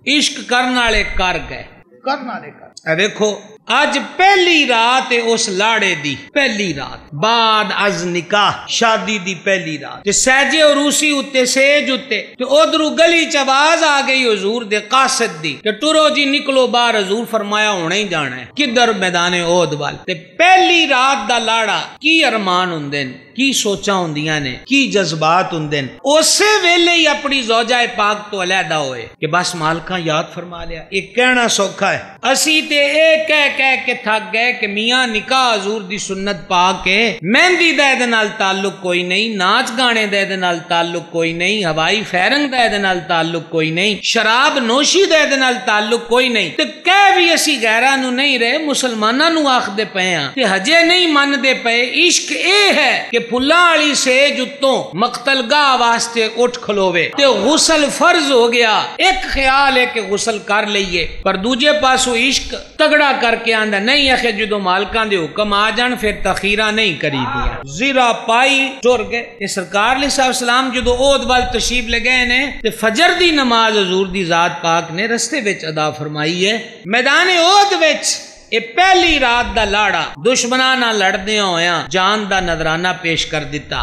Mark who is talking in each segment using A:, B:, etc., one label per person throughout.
A: عشق کرنے والے کر گئے، کرنے والے کر دیکھو اج پہلی رات اس لاڑے دی، پہلی رات بعد از نکاح، شادی دی پہلی رات تے سہجے عروسی اتے سیج اتے تے ادھروں گلی چ آواز آ گئی حضور دے قاصد دی کہ ٹرو جی نکلو باہر، حضور فرمایا ہونا ہی جانا ہے کدھر؟ میدان احد وال۔ تے پہلی رات دا لاڑا کی ارمان ہوندے نے، کی سوچاں ہوندیاں نے، کی جذبات ہوندے نے، اسی ویلے ہی اپنی زوجہ پاک تو علیحدہ ہوئے کہ بس مالکاں یاد فرما لیا۔ ایک کہنا سوکھا ہے، اسی تے ایک کہہ کے تھک گئے کہ میاں نکاح حضور دی سنت پا کے مہندی دے نال تعلق کوئی نہیں، ناچ گانے دے نال تعلق کوئی نہیں، ہوائی فیرنگ دے نال تعلق کوئی نہیں، شراب نوشی دے نال تعلق کوئی نہیں، تے کہہ بھی اسی غیراں نو نہیں رہے، مسلماناں نو آکھدے پئے ہاں تے ہجے نہیں مندے پئے۔ عشق اے ہے کہ پھلاں والی سیج اتوں مقتل گاہ واسطے اٹھ کھلوے تے غسل فرض ہو گیا، ایک خیال ہے کہ غسل کر لئیے، پر دوجے پاسو عشق تگڑا کر کے آندا نہیں ہے کہ جدو مالکاں دے حکم آ جان پھر تخیرہ نہیں کری دیا، زیرہ پائی ٹر گئے۔ کہ سرکار علیہ السلام جدو احد وال تشریف لے گئے نے تے فجر دی نماز حضور دی ذات پاک نے رستے وچ ادا فرمائی ہے۔ میدان احد وچ اے پہلی رات دا لاڑا دشمناں نال لڑدیاں ہویاں جان دا نذرانہ پیش کر دیتا۔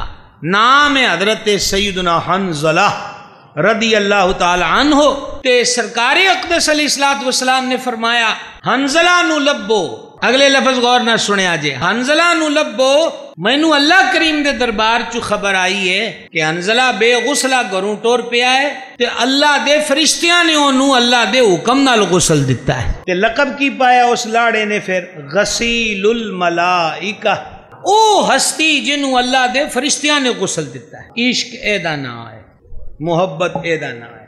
A: نام ہے حضرت سیدنا حنظلہ رضی اللہ تعالی عنہ۔ تے سرکار اقدس علیہ الصلوۃ والسلام نے فرمایا حنظلہ نو لبو، اگلے لفظ غور نہ سنیا جے، حنظلہ نو لبو، مینوں اللہ کریم دے دربار چو خبر آئی ہے کہ حنظلہ بے غسلہ گھروں ٹور پیا ہے تے اللہ دے فرشتیاں نے انہوں اللہ دے حکم نال غسل دیتا ہے۔ تے لقب کی پایا اس لاڑے نے پھر غسیل الملائکہ، او ہستی جنوں اللہ دے فرشتیاں نے غسل دیتا ہے۔ عشق اے دا نام ہے، محبت اے دا نام ہے۔